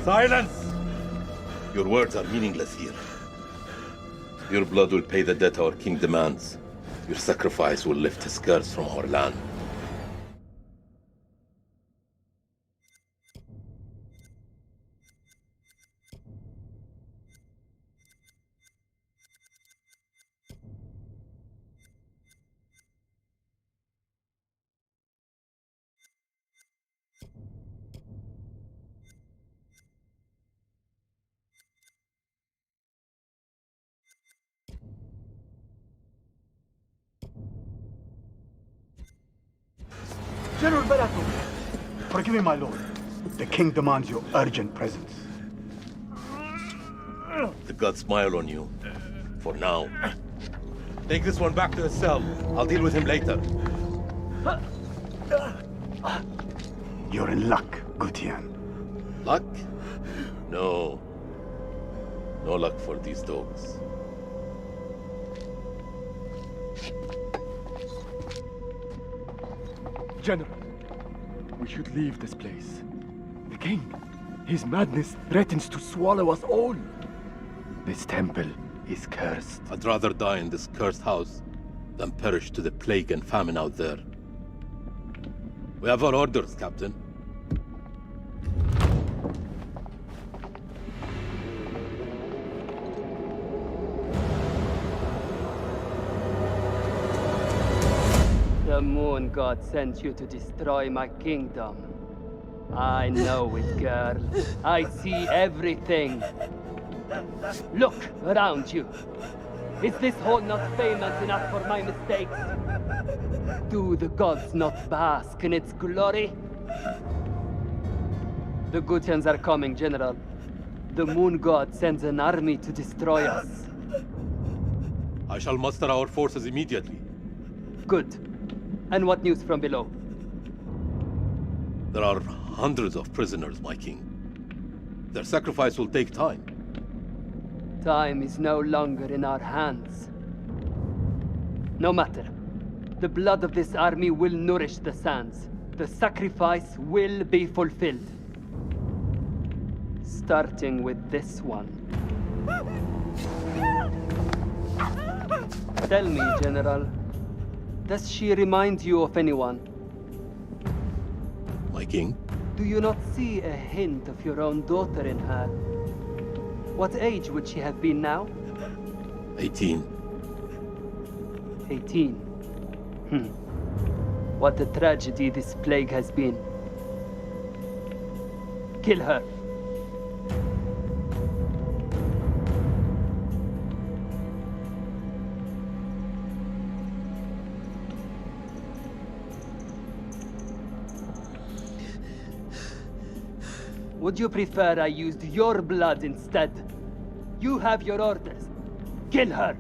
Silence! Your words are meaningless here. Your blood will pay the debt our king demands. Your sacrifice will lift his curse from our land. General Barato, forgive me, my lord. The king demands your urgent presence. The gods smile on you. For now. Take this one back to his cell. I'll deal with him later. You're in luck, Gutian. Luck? No. No luck for these dogs. General, we should leave this place. The king, his madness threatens to swallow us all. This temple is cursed. I'd rather die in this cursed house than perish to the plague and famine out there. We have our orders, Captain. The moon god sent you to destroy my kingdom. I know it, girl. I see everything. Look around you. Is this hall not famous enough for my mistakes? Do the gods not bask in its glory? The Gutians are coming, General. The moon god sends an army to destroy us. I shall muster our forces immediately. Good. And what news from below? There are hundreds of prisoners, my king. Their sacrifice will take time. Time is no longer in our hands. No matter. The blood of this army will nourish the sands. The sacrifice will be fulfilled. Starting with this one. Tell me, General, does she remind you of anyone? My king? Do you not see a hint of your own daughter in her? What age would she have been now? 18. 18. What a tragedy this plague has been. Kill her. Would you prefer I used your blood instead? You have your orders. Kill her!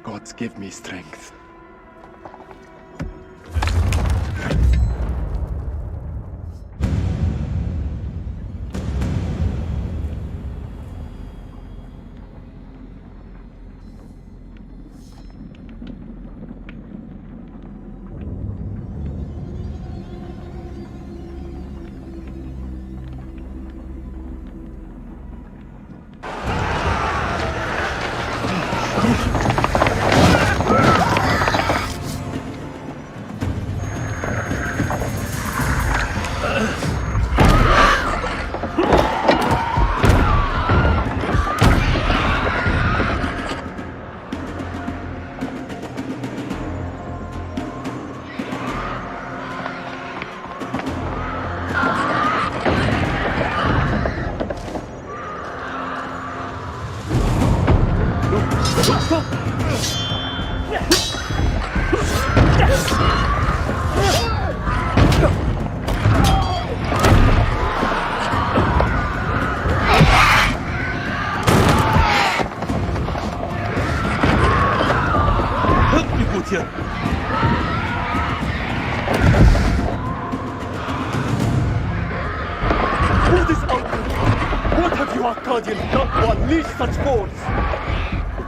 Gods give me strength.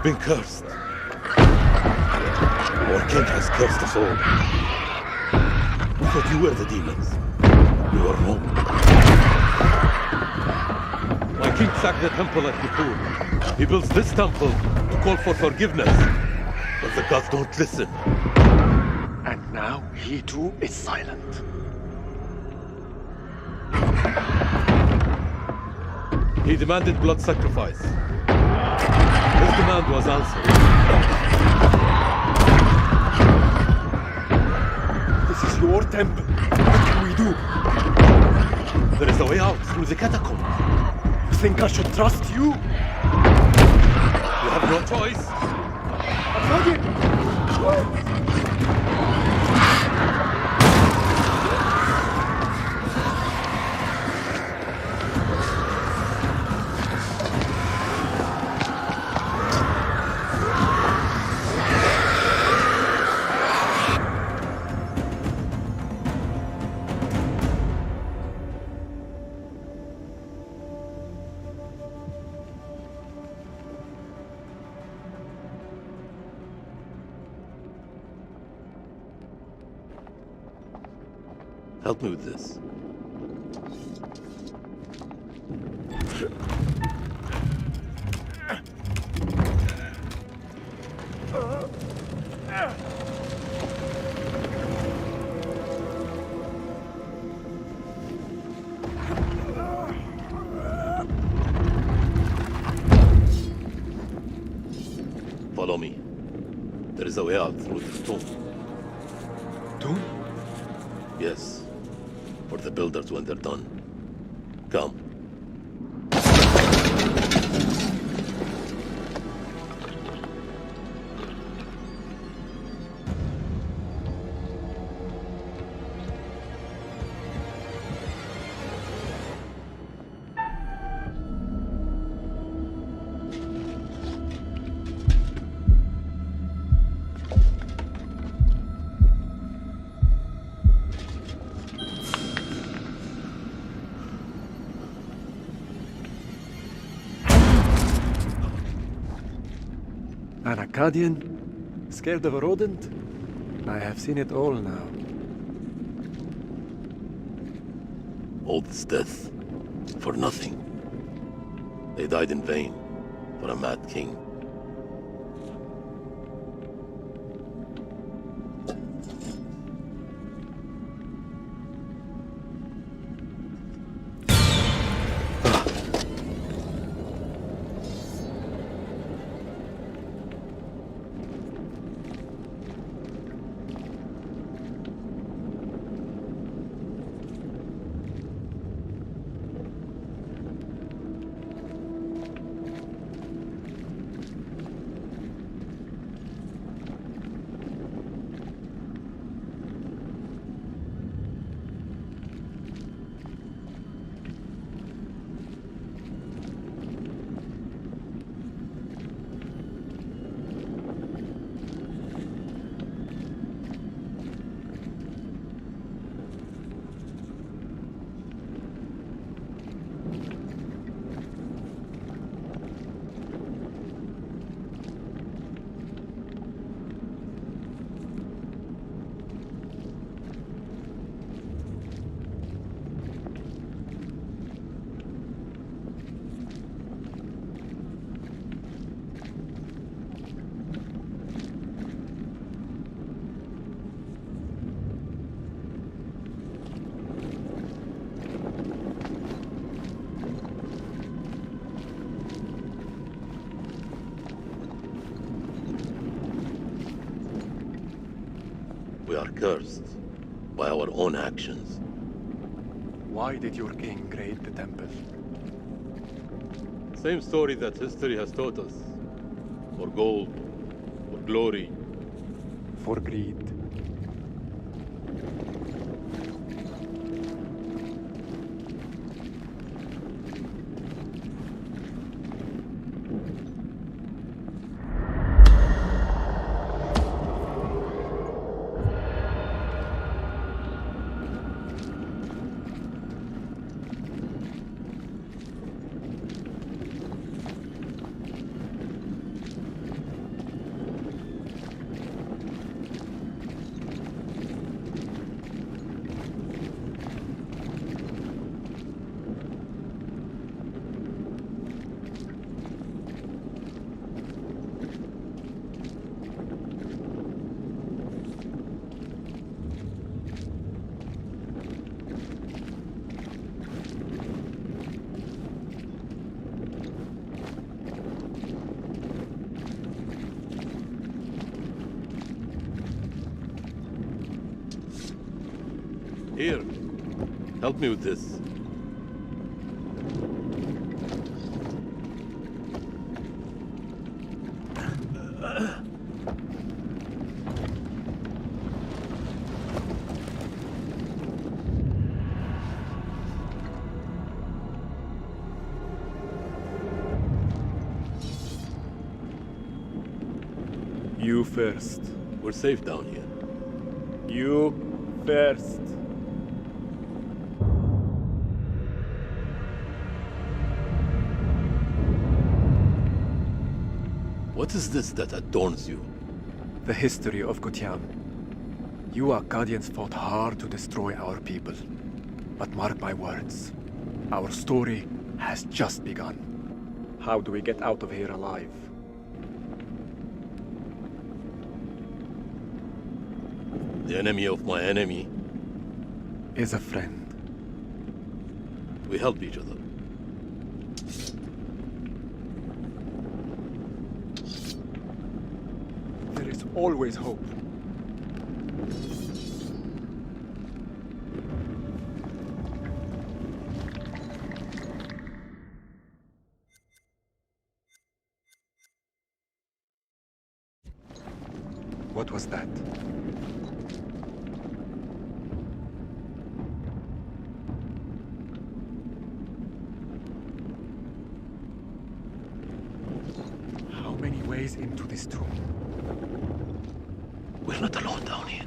Been cursed. Our king has cursed us all. We thought you were the demons. We were wrong. My king sacked the temple at Nippur. He builds this temple to call for forgiveness. But the gods don't listen. And now he too is silent. He demanded blood sacrifice. His demand was answered. This is your temple. What can we do? There is a way out through the catacombs. You think I should trust you? You have no choice. Help me with this. Follow me. There is a way out through this tomb. Tomb? Yes. For the builders when they're done. Come. An Akkadian? Scared of a rodent? I have seen it all now. All this death. For nothing. They died in vain. For a mad king. We are cursed by our own actions. Why did your king raid the temple? Same story that history has taught us. For gold, for glory. For greed. Here, help me with this. You first. We're safe down here. You first. What is this that adorns you? The history of Gutian. You Akkadians fought hard to destroy our people. But mark my words, our story has just begun. How do we get out of here alive? The enemy of my enemy. Is a friend. We help each other. There is always hope. What was that? How many ways into this tomb? We're not alone down here.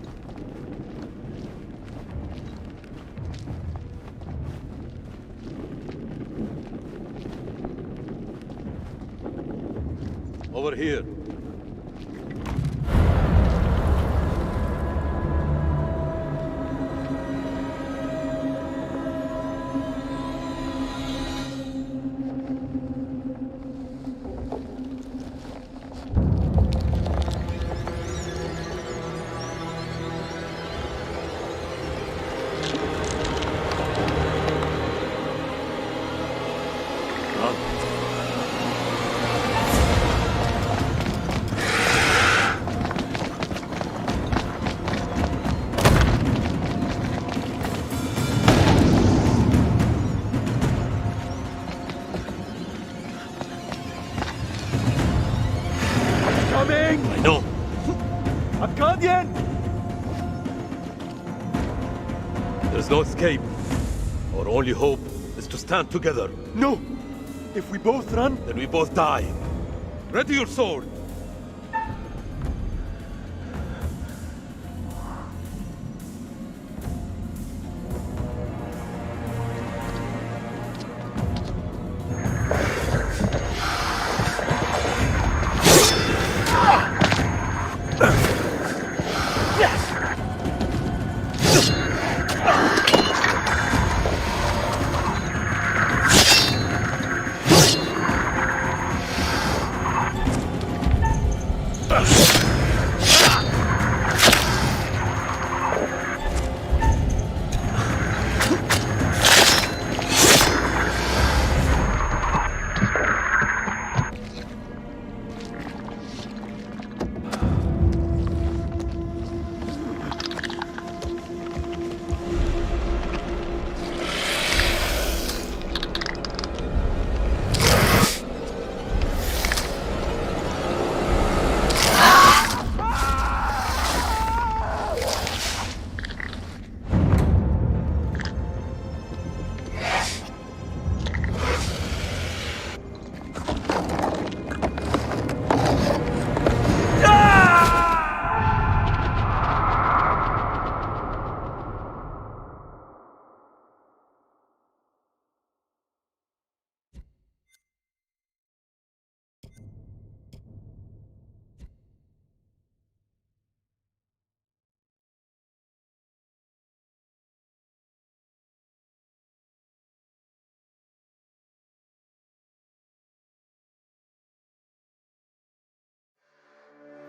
Over here. Coming! I know. Akkadian! There's no escape. Our only hope is to stand together. No! If we both run, Then we both die. Ready your sword.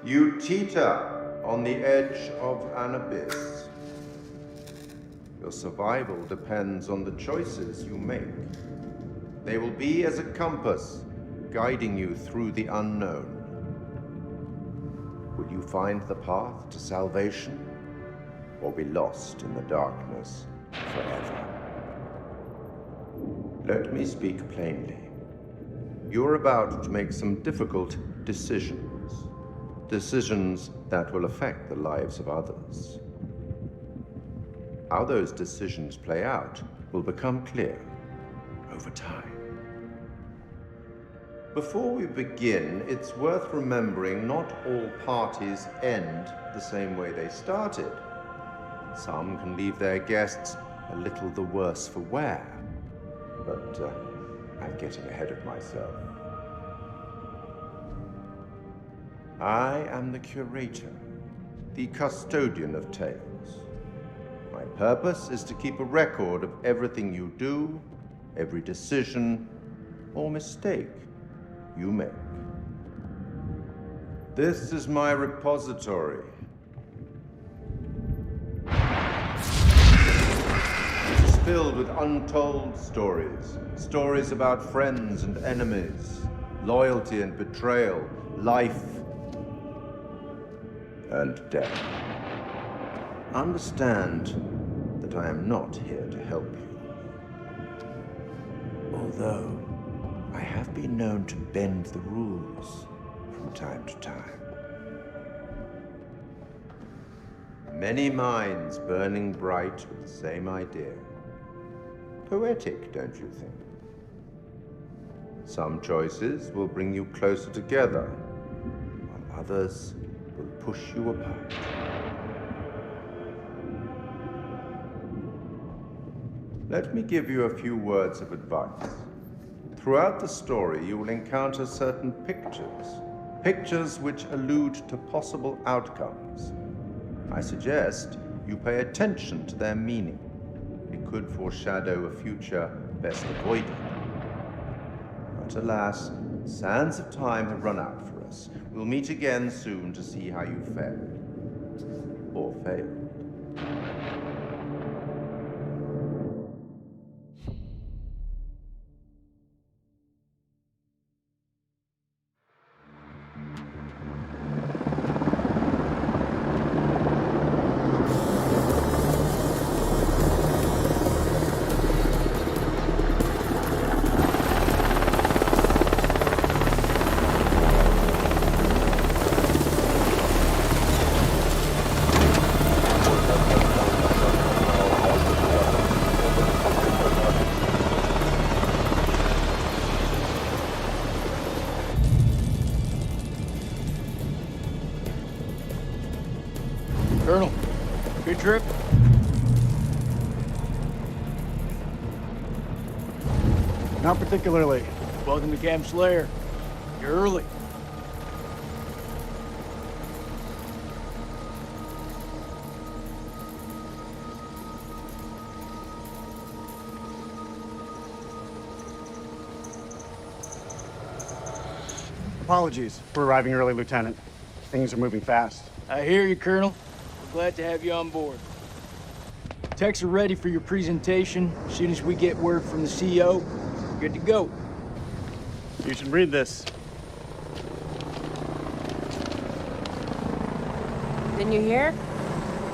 You teeter on the edge of an abyss. Your survival depends on the choices you make. They will be as a compass, guiding you through the unknown. Will you find the path to salvation, or be lost in the darkness forever? Let me speak plainly. You're about to make some difficult decisions. Decisions that will affect the lives of others. How those decisions play out will become clear over time. Before we begin, it's worth remembering not all parties end the same way they started. Some can leave their guests a little the worse for wear. But I'm getting ahead of myself. I am the curator, the custodian of tales. My purpose is to keep a record of everything you do, every decision or mistake you make. This is my repository. It is filled with untold stories. Stories about friends and enemies, loyalty and betrayal, life and death. Understand that I am not here to help you. Although I have been known to bend the rules from time to time. Many minds burning bright with the same idea. Poetic, don't you think? Some choices will bring you closer together, while others will push you apart. Let me give you a few words of advice. Throughout the story, you will encounter certain pictures which allude to possible outcomes. I suggest you pay attention to their meaning. It could foreshadow a future best avoided. But alas, sands of time have run out for us. We'll meet again soon to see how you fared. Or failed. Colonel, good trip? Not particularly. Welcome to Camp Slayer. You're early. Apologies for arriving early, Lieutenant. Things are moving fast. I hear you, Colonel. We're glad to have you on board. Techs are ready for your presentation. As soon as we get word from the CEO, we're good to go. You should read this. Didn't you hear?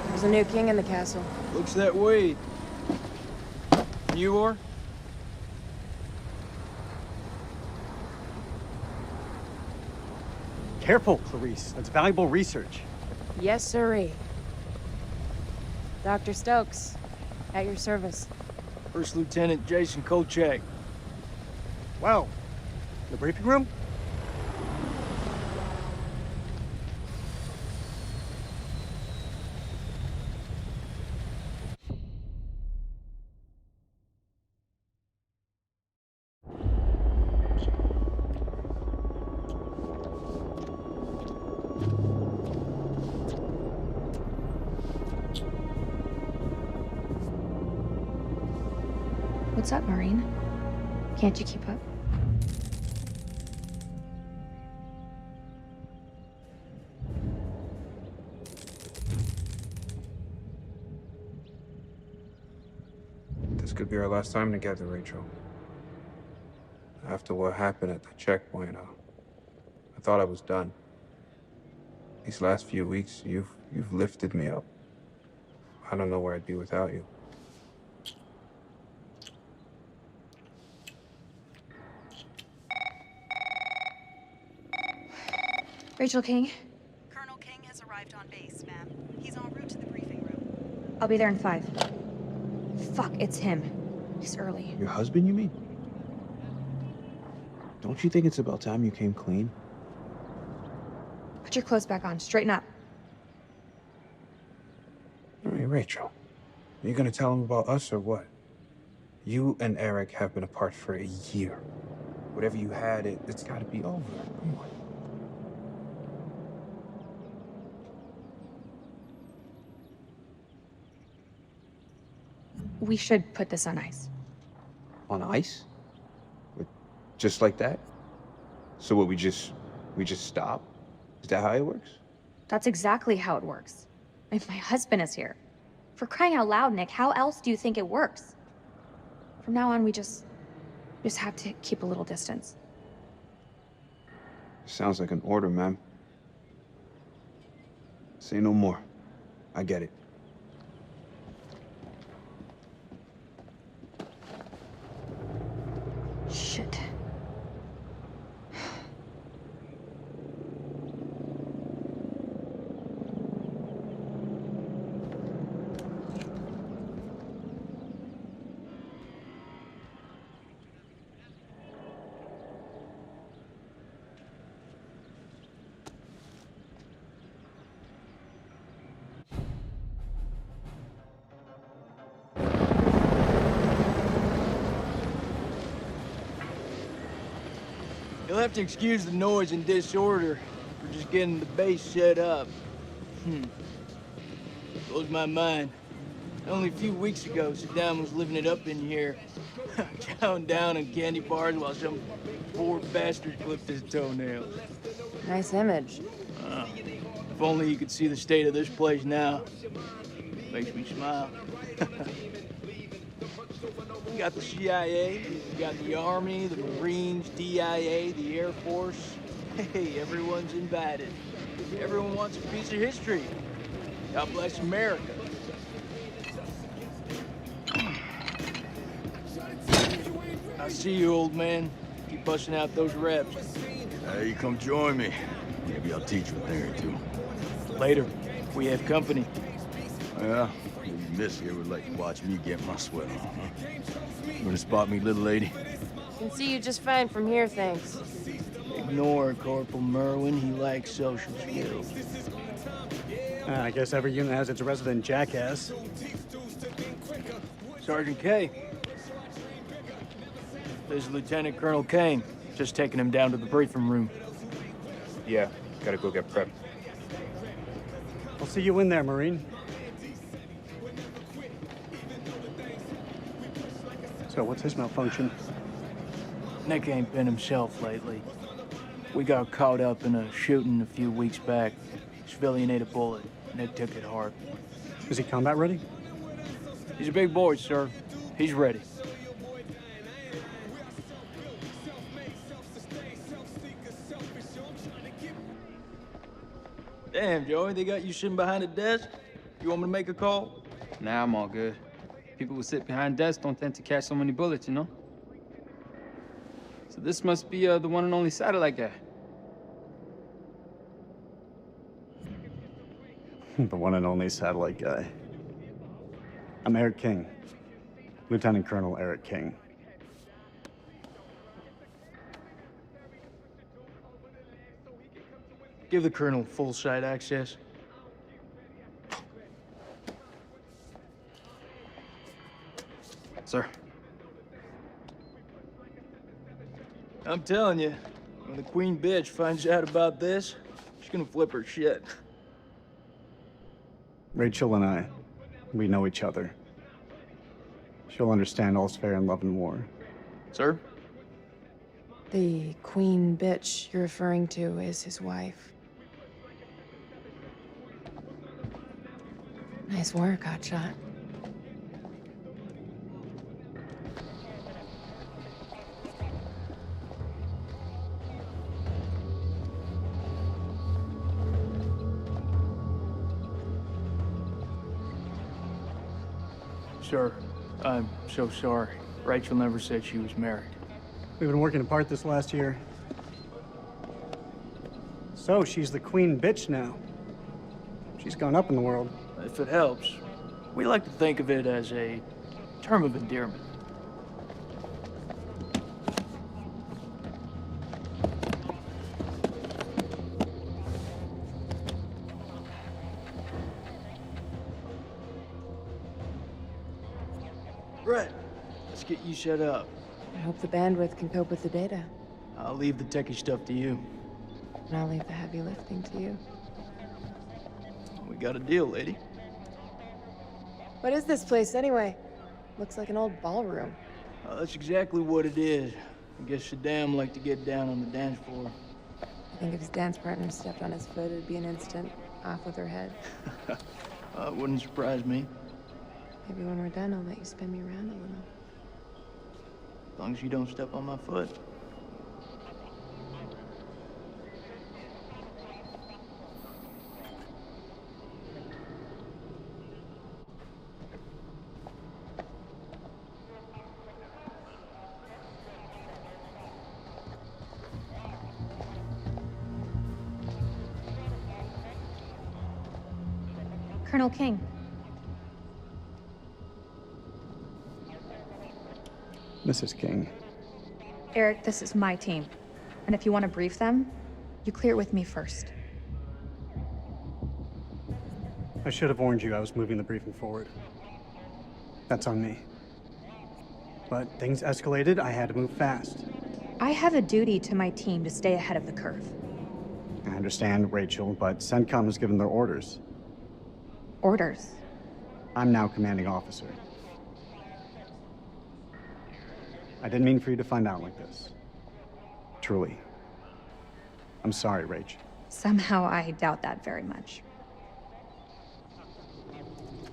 There's a new king in the castle. Looks that way. You are? Careful, Clarice. That's valuable research. Yes, sirree. Dr. Stokes, at your service. First Lieutenant Jason Kolchak. Well, the briefing room? What's up, Marine? Can't you keep up? This could be our last time together, Rachel. After what happened at the checkpoint, I thought I was done. These last few weeks, you've lifted me up. I don't know where I'd be without you. Rachel King? Colonel King has arrived on base, ma'am. He's en route to the briefing room. I'll be there in 5. Fuck, it's him. He's early. Your husband, you mean? Don't you think it's about time you came clean? Put your clothes back on. Straighten up. Hey, Rachel, are you gonna tell him about us or what? You and Eric have been apart for a year. Whatever you had, it's gotta be over. Come on. We should put this on ice. On ice? Just like that? So what, we just stop? Is that how it works? That's exactly how it works. If my husband is here. For crying out loud, Nick, how else do you think it works? From now on, we just have to keep a little distance. Sounds like an order, ma'am. Say no more. I get it. Shit. You'll have to excuse the noise and disorder. We're just getting the base set up. Blows my mind. Only a few weeks ago, Saddam was living it up in here. Chowing down on candy bars while some poor bastard clipped his toenails. Nice image. If only you could see the state of this place now. Makes me smile. You got the CIA, you got the Army, the Marines, DIA, the Air Force. Hey, everyone's invited. Everyone wants a piece of history. God bless America. I see you, old man. Keep busting out those reps. Hey, you come join me. Maybe I'll teach you a thing or two. Later, we have company. Yeah, maybe Miss here would like to watch me get my sweat on, huh? You wanna spot me, little lady? Can see you just fine from here, thanks. Ignore Corporal Merwin. He lacks social skills. I guess every unit has its resident jackass. Sergeant K. This is Lieutenant Colonel Kane. Just taking him down to the briefing room. Yeah, gotta go get prepped. I'll see you in there, Marine. So what's his malfunction? Nick ain't been himself lately. We got caught up in a shooting a few weeks back. Civilian ate a bullet. Nick took it hard. Is he combat ready? He's a big boy, sir. He's ready. Damn, Joey, they got you sitting behind a desk? You want me to make a call? Nah, I'm all good. People who sit behind desks don't tend to catch so many bullets, you know? So this must be the one and only satellite guy. The one and only satellite guy. I'm Eric King. Lieutenant Colonel Eric King. Give the Colonel full site access. Sir. I'm telling you, when the Queen bitch finds out about this, she's gonna flip her shit. Rachel and I, we know each other. She'll understand all's fair in love and war. Sir? The queen bitch you're referring to is his wife. Nice work, hotshot. Sir, I'm so sorry. Rachel never said she was married. We've been working apart this last year. So, she's the queen bitch now. She's gone up in the world. If it helps, we like to think of it as a term of endearment. Right. Let's get you set up. I hope the bandwidth can cope with the data. I'll leave the techie stuff to you. And I'll leave the heavy lifting to you. We got a deal, lady. What is this place, anyway? Looks like an old ballroom. That's exactly what it is. I guess Saddam liked to get down on the dance floor. I think if his dance partner stepped on his foot, it'd be an instant off with her head. It wouldn't surprise me. Maybe when we're done, I'll let you spin me around a little. As long as you don't step on my foot. Colonel King. Mrs. King. Eric, this is my team. And if you want to brief them, you clear it with me first. I should have warned you I was moving the briefing forward. That's on me. But things escalated, I had to move fast. I have a duty to my team to stay ahead of the curve. I understand, Rachel, but CENTCOM has given their orders. Orders? I'm now commanding officer. I didn't mean for you to find out like this. Truly. I'm sorry, Rach. Somehow I doubt that very much.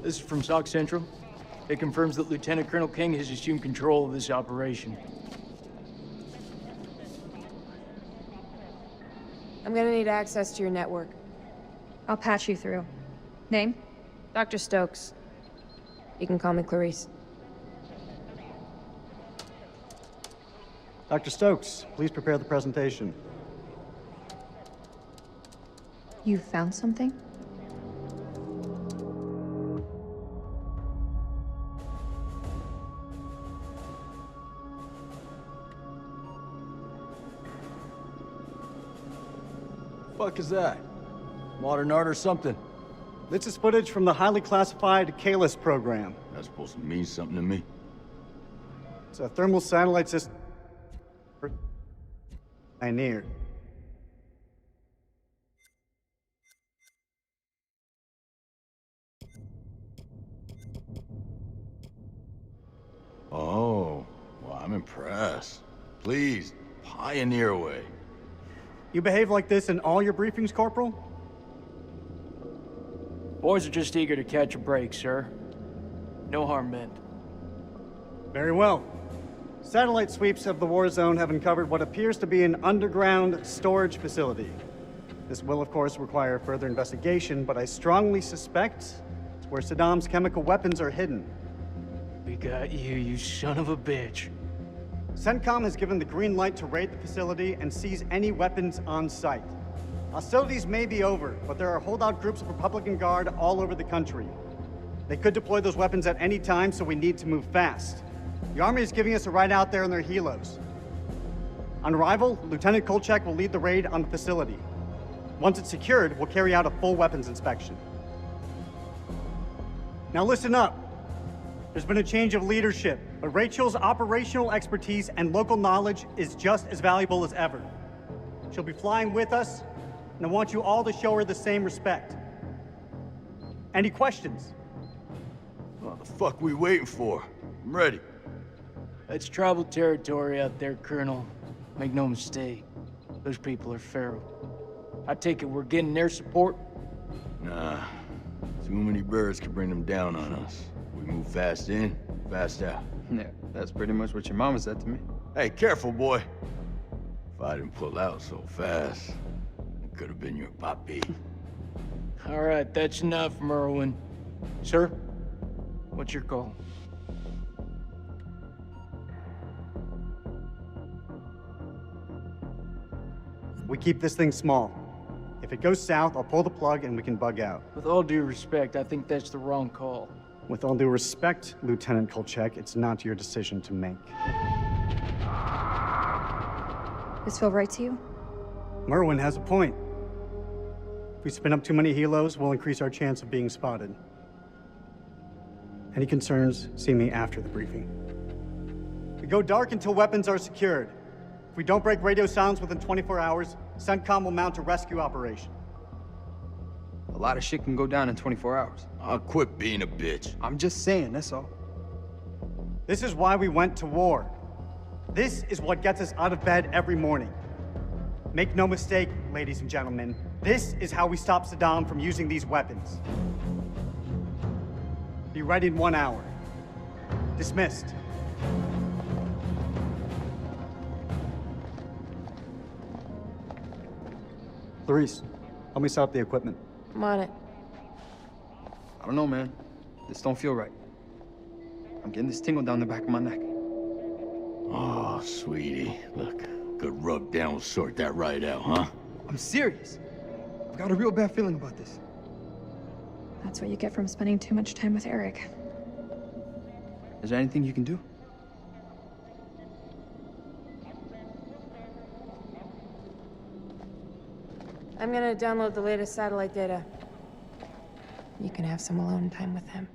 This is from SOC Central. It confirms that Lieutenant Colonel King has assumed control of this operation. I'm gonna need access to your network. I'll patch you through. Name? Dr. Stokes. You can call me Clarice. Dr. Stokes, please prepare the presentation. You found something? Fuck is that? Modern art or something? This is footage from the highly classified Kalis program. That's supposed to mean something to me. It's a thermal satellite system. Pioneer. Oh, well, I'm impressed. Please, pioneer away. You behave like this in all your briefings, Corporal? Boys are just eager to catch a break, sir. No harm meant. Very well. Satellite sweeps of the war zone have uncovered what appears to be an underground storage facility. This will, of course, require further investigation, but I strongly suspect it's where Saddam's chemical weapons are hidden. We got you, you son of a bitch. CENTCOM has given the green light to raid the facility and seize any weapons on site. Hostilities may be over, but there are holdout groups of Republican Guard all over the country. They could deploy those weapons at any time, so we need to move fast. The Army is giving us a ride out there in their helos. On arrival, Lieutenant Kolchak will lead the raid on the facility. Once it's secured, we'll carry out a full weapons inspection. Now listen up. There's been a change of leadership, but Rachel's operational expertise and local knowledge is just as valuable as ever. She'll be flying with us, and I want you all to show her the same respect. Any questions? What the fuck we waiting for? I'm ready. That's tribal territory out there, Colonel. Make no mistake. Those people are feral. I take it we're getting their support? Nah. Too many birds could bring them down on us. We move fast in, fast out. Yeah, that's pretty much what your mama said to me. Hey, careful, boy. If I didn't pull out so fast, it could have been your papi. All right, that's enough, Merwin. Sir, what's your call? We keep this thing small. If it goes south, I'll pull the plug and we can bug out. With all due respect, I think that's the wrong call. With all due respect, Lieutenant Kolchak, it's not your decision to make. This feel right to you? Merwin has a point. If we spin up too many helos, we'll increase our chance of being spotted. Any concerns, see me after the briefing. We go dark until weapons are secured. If we don't break radio silence within 24 hours, CENTCOM will mount a rescue operation. A lot of shit can go down in 24 hours. I'll quit being a bitch. I'm just saying, that's all. This is why we went to war. This is what gets us out of bed every morning. Make no mistake, ladies and gentlemen, this is how we stop Saddam from using these weapons. Be ready in 1 hour. Dismissed. Clarice, help me set up the equipment. I'm on it. I don't know, man. This don't feel right. I'm getting this tingle down the back of my neck. Oh, sweetie. Look, good rub down will sort that right out, huh? I'm serious. I've got a real bad feeling about this. That's what you get from spending too much time with Eric. Is there anything you can do? I'm gonna download the latest satellite data. You can have some alone time with him.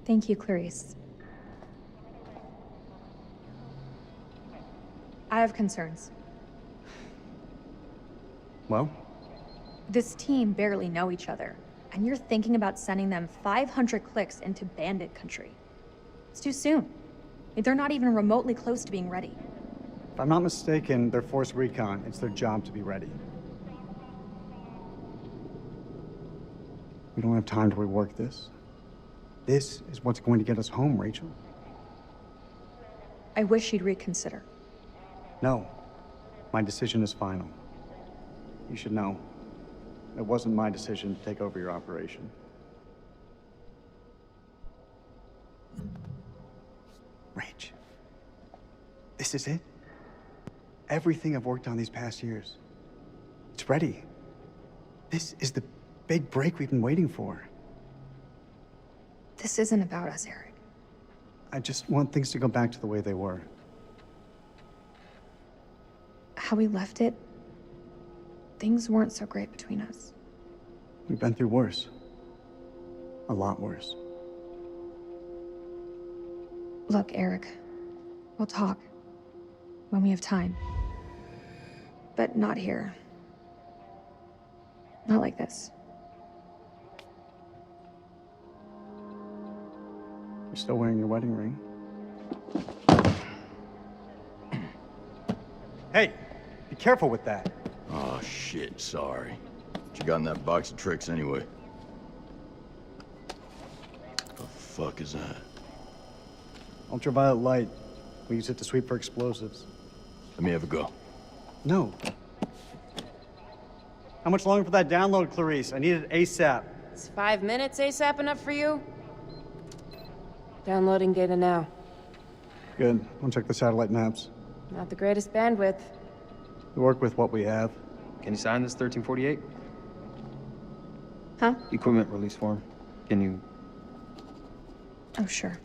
Thank you, Clarice. I have concerns. Well? This team barely know each other, and you're thinking about sending them 500 clicks into bandit country. It's too soon. They're not even remotely close to being ready. If I'm not mistaken, they're force recon. It's their job to be ready. We don't have time to rework this. This is what's going to get us home, Rachel. I wish you'd reconsider. No. My decision is final. You should know. It wasn't my decision to take over your operation. Rach. This is it. Everything I've worked on these past years. It's ready. This is the big break we've been waiting for. This isn't about us, Eric. I just want things to go back to the way they were. How we left it, things weren't so great between us. We've been through worse. A lot worse. Look, Eric, we'll talk when we have time. But not here. Not like this. You're still wearing your wedding ring. Hey, be careful with that. Oh, shit, sorry. What you got in that box of tricks, anyway? The fuck is that? Ultraviolet light. We use it to sweep for explosives. Let me have a go. No. How much longer for that download, Clarice? I need it ASAP. Is 5 minutes ASAP enough for you? Downloading data now. Good. I'll check the satellite maps. Not the greatest bandwidth. We work with what we have. Can you sign this 1348? Huh? Equipment release form. Can you... Oh, sure.